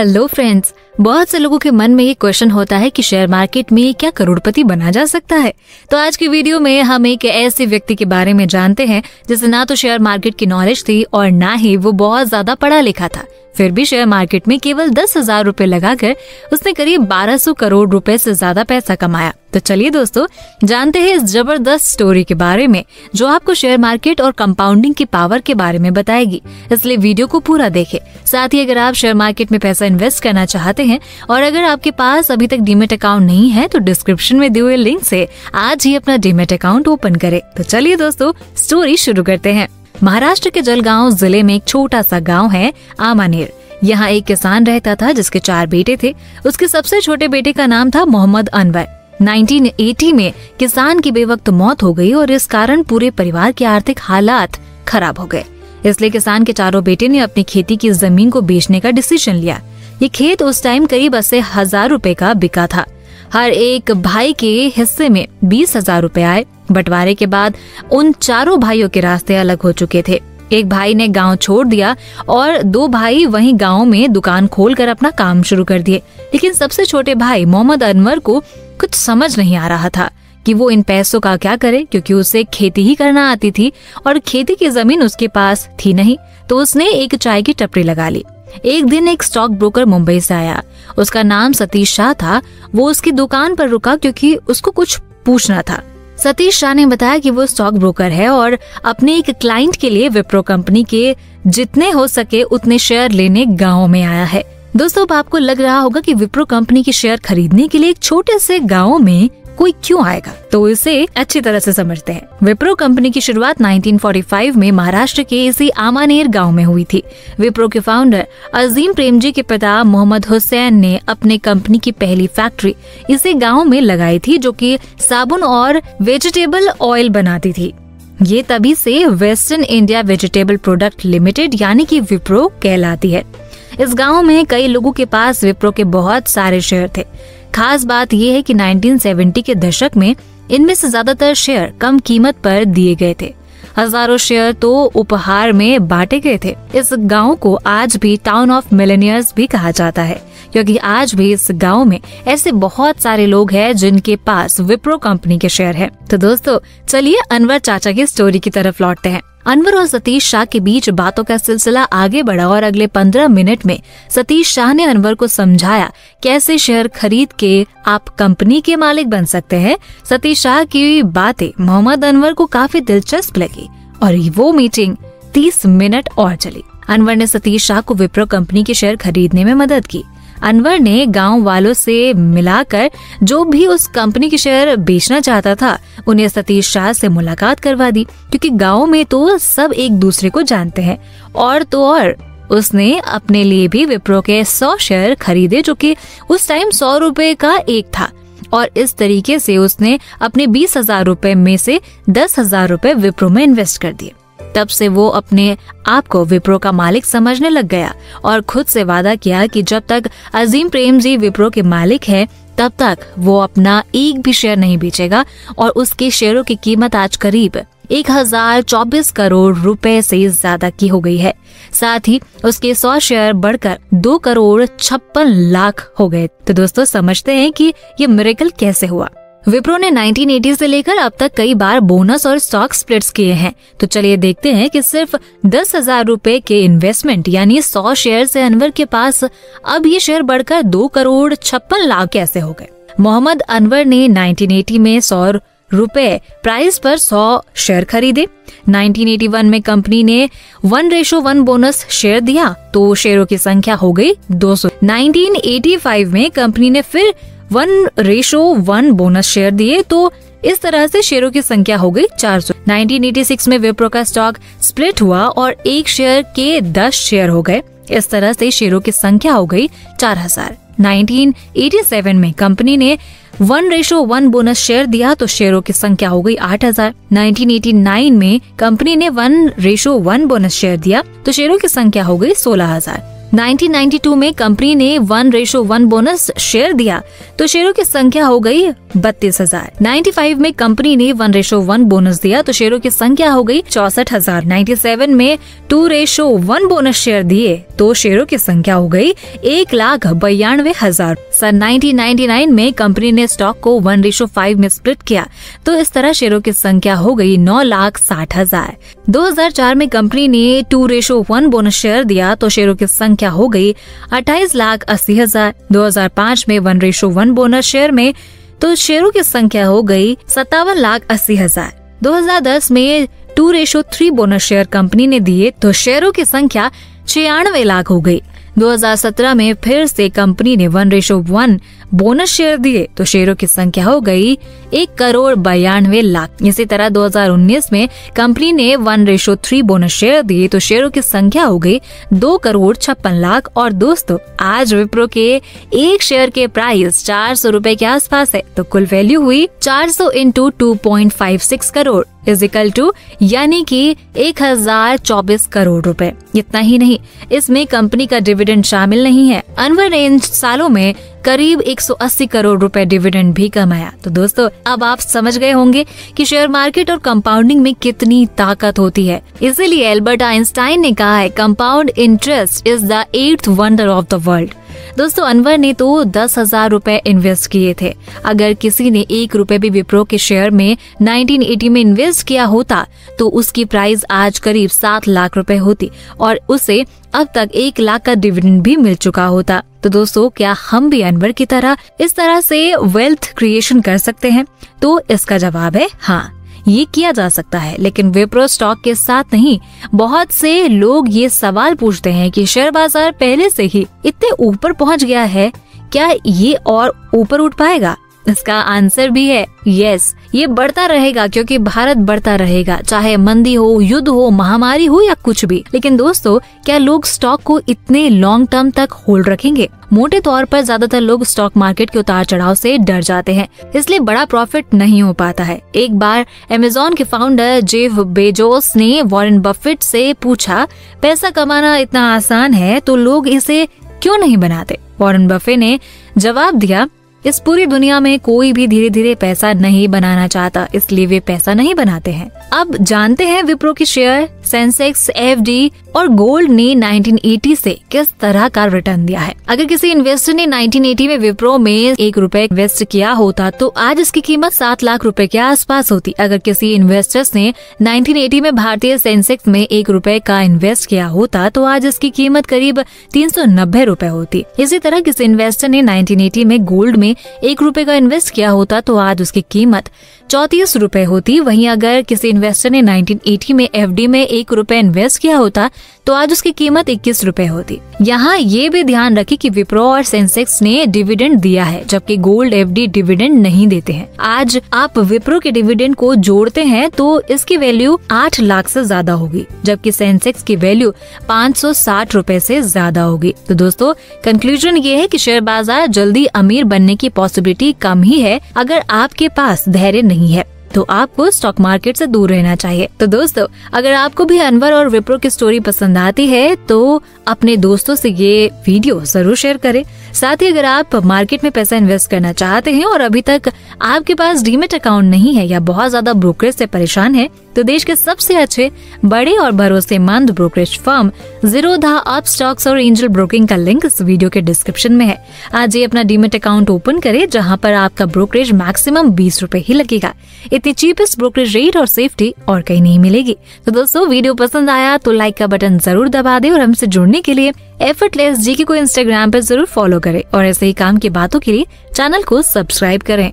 Hello friends, बहुत से लोगों के मन में ये क्वेश्चन होता है कि शेयर मार्केट में क्या करोड़पति बना जा सकता है। तो आज की वीडियो में हम एक ऐसे व्यक्ति के बारे में जानते हैं जिसे ना तो शेयर मार्केट की नॉलेज थी और ना ही वो बहुत ज्यादा पढ़ा लिखा था। फिर भी शेयर मार्केट में केवल 10,000 रुपए लगाकर उसने करीब 1200 करोड़ रुपए से ज्यादा पैसा कमाया। तो चलिए दोस्तों, जानते हैं इस जबरदस्त स्टोरी के बारे में जो आपको शेयर मार्केट और कंपाउंडिंग की पावर के बारे में बताएगी। इसलिए वीडियो को पूरा देखें। साथ ही अगर आप शेयर मार्केट में पैसा इन्वेस्ट करना चाहते हैं और अगर आपके पास अभी तक डीमेट अकाउंट नहीं है तो डिस्क्रिप्शन में दिए हुए लिंक से आज ही अपना डीमेट अकाउंट ओपन करें। तो चलिए दोस्तों, स्टोरी शुरू करते हैं। महाराष्ट्र के जलगांव जिले में एक छोटा सा गांव है आमानेर। यहाँ एक किसान रहता था जिसके 4 बेटे थे। उसके सबसे छोटे बेटे का नाम था मोहम्मद अनवर। 1980 में किसान की बेवक्त मौत हो गई और इस कारण पूरे परिवार के आर्थिक हालात खराब हो गए। इसलिए किसान के चारों बेटे ने अपनी खेती की जमीन को बेचने का डिसीजन लिया। ये खेत उस टाइम करीब 80,000 रुपए का बिका था। हर एक भाई के हिस्से में 20,000 रुपए आए। बंटवारे के बाद उन चारों भाइयों के रास्ते अलग हो चुके थे। एक भाई ने गांव छोड़ दिया और 2 भाई वहीं गांव में दुकान खोलकर अपना काम शुरू कर दिए। लेकिन सबसे छोटे भाई मोहम्मद अनवर को कुछ समझ नहीं आ रहा था कि वो इन पैसों का क्या करे, क्योंकि उसे खेती ही करना आती थी और खेती की जमीन उसके पास थी नहीं। तो उसने एक चाय की टपरी लगा ली। एक दिन एक स्टॉक ब्रोकर मुंबई से आया। उसका नाम सतीश शाह था। वो उसकी दुकान पर रुका क्योंकि उसको कुछ पूछना था। सतीश शाह ने बताया कि वो स्टॉक ब्रोकर है और अपने एक क्लाइंट के लिए विप्रो कंपनी के जितने हो सके उतने शेयर लेने गाँव में आया है। दोस्तों, अब आपको लग रहा होगा कि विप्रो कंपनी के शेयर खरीदने के लिए एक छोटे से गाँव में कोई क्यों आएगा, तो इसे अच्छी तरह से समझते हैं। विप्रो कंपनी की शुरुआत 1945 में महाराष्ट्र के इसी आमानेर गांव में हुई थी। विप्रो के फाउंडर अजीम प्रेमजी के पिता मोहम्मद हुसैन ने अपने कंपनी की पहली फैक्ट्री इसी गांव में लगाई थी, जो कि साबुन और वेजिटेबल ऑयल बनाती थी। ये तभी से western India vegetable product limited यानी कि विप्रो कहलाती है। इस गांव में कई लोगों के पास विप्रो के बहुत सारे शेयर थे। खास बात यह है कि 1970 के दशक में इनमें से ज्यादातर शेयर कम कीमत पर दिए गए थे। हजारों शेयर तो उपहार में बांटे गए थे। इस गांव को आज भी टाउन ऑफ मिलेनियर्स भी कहा जाता है, क्योंकि आज भी इस गांव में ऐसे बहुत सारे लोग हैं जिनके पास विप्रो कंपनी के शेयर हैं। तो दोस्तों, चलिए अनवर चाचा की स्टोरी की तरफ लौटते हैं। अनवर और सतीश शाह के बीच बातों का सिलसिला आगे बढ़ा और अगले 15 मिनट में सतीश शाह ने अनवर को समझाया कैसे शेयर खरीद के आप कंपनी के मालिक बन सकते हैं। सतीश शाह की बातें मोहम्मद अनवर को काफी दिलचस्प लगी और वो मीटिंग 30 मिनट और चली। अनवर ने सतीश शाह को विप्रो कंपनी के शेयर खरीदने में मदद की। अनवर ने गांव वालों से मिलाकर जो भी उस कंपनी के शेयर बेचना चाहता था उन्हें सतीश शाह से मुलाकात करवा दी, क्योंकि गांव में तो सब एक दूसरे को जानते हैं। और तो और उसने अपने लिए भी विप्रो के 100 शेयर खरीदे, जो कि उस टाइम 100 रुपए का एक था। और इस तरीके से उसने अपने 20,000 रुपए में से 10,000 रुपए विप्रो में इन्वेस्ट कर दिए। तब से वो अपने आप को विप्रो का मालिक समझने लग गया और खुद से वादा किया कि जब तक अजीम प्रेमजी विप्रो के मालिक है तब तक वो अपना एक भी शेयर नहीं बेचेगा। और उसके शेयरों की कीमत आज करीब 1024 करोड़ रुपए से ज्यादा की हो गई है। साथ ही उसके 100 शेयर बढ़कर 2 करोड़ 56 लाख हो गए। तो दोस्तों, समझते हैं कि ये मिरेकल कैसे हुआ। विप्रो ने 1980 से लेकर अब तक कई बार बोनस और स्टॉक स्प्लिट्स किए हैं। तो चलिए देखते हैं कि सिर्फ 10,000 रुपए के इन्वेस्टमेंट यानी 100 शेयर से अनवर के पास अब ये शेयर बढ़कर 2 करोड़ 56 लाख कैसे हो गए। मोहम्मद अनवर ने 1980 में 100 रुपए प्राइस पर 100 शेयर खरीदे। 1981 में कंपनी ने 1:1 बोनस शेयर दिया तो शेयरों की संख्या हो गई 200। 1985 में कंपनी ने फिर 1:1 बोनस शेयर दिए तो इस तरह से शेयरों की संख्या हो गई 400। 1986 में विप्रो का स्टॉक स्प्लिट हुआ और एक शेयर के 10 शेयर हो गए। इस तरह से शेयरों की संख्या हो गई 4000। 1987 में कंपनी ने 1:1 बोनस शेयर दिया तो शेयरों की संख्या हो गई 8000। 1989 में कंपनी ने 1:1 बोनस शेयर दिया तो शेयरों की संख्या हो गई 16000। 1992 में कंपनी ने 1:1 बोनस शेयर दिया तो शेयरों की संख्या हो गई 32,000। 95 में कंपनी ने 1:1 बोनस दिया तो शेयरों की संख्या हो गई 64,000। 97 में 2:1 बोनस शेयर दिए तो शेयरों की संख्या हो गई 1,92,000। सन 1999 में कंपनी ने स्टॉक को 1:5 में स्प्लिट किया तो इस तरह शेयरों की संख्या हो गई 9,60,000। 2004 में कंपनी ने 2:1 बोनस शेयर दिया तो शेयरों की संख्या हो गई 28,80,000। 2005 में 1:1 बोनस शेयर में तो शेयरों की संख्या हो गई 57,80,000। 2010 में 2:3 बोनस शेयर कंपनी ने दिए तो शेयरों की संख्या 96 लाख हो गई। 2017 में फिर से कंपनी ने 1:1 बोनस शेयर दिए तो शेयरों की संख्या हो गई 1,92,00,000। इसी तरह 2019 में कंपनी ने 1:3 बोनस शेयर दिए तो शेयरों की संख्या हो गई 2,56,00,000। और दोस्तों, आज विप्रो के एक शेयर के प्राइस 400 रुपए के आसपास है तो कुल वैल्यू हुई 400 इंटू 2.56 करोड़ इजिकल टू यानी कि 1,024 करोड़ रुपए। इतना ही नहीं, इसमें कंपनी का डिविडेंड शामिल नहीं है। अनवर ने इन सालों में करीब 180 करोड़ रुपए डिविडेंड भी कमाया। तो दोस्तों, अब आप समझ गए होंगे कि शेयर मार्केट और कंपाउंडिंग में कितनी ताकत होती है। इसीलिए एल्बर्ट आइंस्टाइन ने कहा है, compound interest is the 8th wonder of the world. दोस्तों, अनवर ने तो 10,000 रुपए इन्वेस्ट किए थे। अगर किसी ने 1 रुपए भी विप्रो के शेयर में 1980 में इन्वेस्ट किया होता तो उसकी प्राइस आज करीब 7 लाख रुपए होती और उसे अब तक 1 लाख का डिविडेंड भी मिल चुका होता। तो दोस्तों, क्या हम भी अनवर की तरह इस तरह से वेल्थ क्रिएशन कर सकते हैं? तो इसका जवाब है हाँ, ये किया जा सकता है, लेकिन विप्रो स्टॉक के साथ नहीं। बहुत से लोग ये सवाल पूछते हैं कि शेयर बाजार पहले से ही इतने ऊपर पहुंच गया है, क्या ये और ऊपर उठ पाएगा? इसका आंसर भी है यस, ये बढ़ता रहेगा क्योंकि भारत बढ़ता रहेगा, चाहे मंदी हो, युद्ध हो, महामारी हो या कुछ भी। लेकिन दोस्तों, क्या लोग स्टॉक को इतने लॉन्ग टर्म तक होल्ड रखेंगे? मोटे तौर पर ज्यादातर लोग स्टॉक मार्केट के उतार चढ़ाव से डर जाते हैं, इसलिए बड़ा प्रॉफिट नहीं हो पाता है। एक बार अमेज़न के फाउंडर जेफ बेजोस ने वॉरेन बफेट से पूछा, पैसा कमाना इतना आसान है तो लोग इसे क्यों नहीं बनाते? वॉरेन बफेट ने जवाब दिया, इस पूरी दुनिया में कोई भी धीरे धीरे पैसा नहीं बनाना चाहता, इसलिए वे पैसा नहीं बनाते हैं। अब जानते हैं विप्रो की शेयर, सेंसेक्स, एफडी और गोल्ड ने 1980 से किस तरह का रिटर्न दिया है। अगर किसी इन्वेस्टर ने 1980 में विप्रो में 1 रुपए इन्वेस्ट किया होता तो आज इसकी कीमत 7 लाख रुपए के आसपास होती। अगर किसी इन्वेस्टर्स ने 1980 में भारतीय सेंसेक्स में 1 रुपए का इन्वेस्ट किया होता तो आज इसकी कीमत करीब 390 रुपए होती। इसी तरह किसी इन्वेस्टर ने 1980 में गोल्ड में 1 रुपए का इन्वेस्ट किया होता तो आज उसकी कीमत 34 रुपए होती। वहीं अगर किसी इन्वेस्टर ने 1980 में एफडी में 1 रुपए इन्वेस्ट किया होता तो आज उसकी कीमत 21 रुपए होती। यहाँ ये भी ध्यान रखें कि विप्रो और सेंसेक्स ने डिविडेंड दिया है, जबकि गोल्ड एफडी डिविडेंड नहीं देते हैं। आज आप विप्रो के डिविडेंड को जोड़ते हैं तो इसकी वैल्यू 8 लाख से ज्यादा होगी, जबकि सेंसेक्स की वैल्यू 560 रुपए से ज्यादा होगी। तो दोस्तों, कंक्लूजन ये है कि शेयर बाजार जल्दी अमीर बनने की पॉसिबिलिटी कम ही है अगर आपके पास धैर्य नहीं है, तो आपको स्टॉक मार्केट से दूर रहना चाहिए। तो दोस्तों, अगर आपको भी अनवर और विप्रो की स्टोरी पसंद आती है तो अपने दोस्तों से ये वीडियो जरूर शेयर करें। साथ ही अगर आप मार्केट में पैसा इन्वेस्ट करना चाहते हैं और अभी तक आपके पास डीमेट अकाउंट नहीं है या बहुत ज्यादा ब्रोकरेज से परेशान है तो देश के सबसे अच्छे, बड़े और भरोसेमंद ब्रोकरेज फर्म ज़ीरोधा, अपस्टॉक्स और एंजल ब्रोकिंग का लिंक इस वीडियो के डिस्क्रिप्शन में है। आज ही अपना डीमेट अकाउंट ओपन करें, जहां पर आपका ब्रोकरेज मैक्सिमम 20 रुपए ही लगेगा। इतनी चीपेस्ट ब्रोकरेज रेट और सेफ्टी और कहीं नहीं मिलेगी। तो दोस्तों, वीडियो पसंद आया तो लाइक का बटन जरूर दबा दे और हमसे जुड़ने के लिए एफर्टलेस जीके को इंस्टाग्राम पर जरूर फॉलो करें और ऐसे ही काम की बातों के लिए चैनल को सब्सक्राइब करें।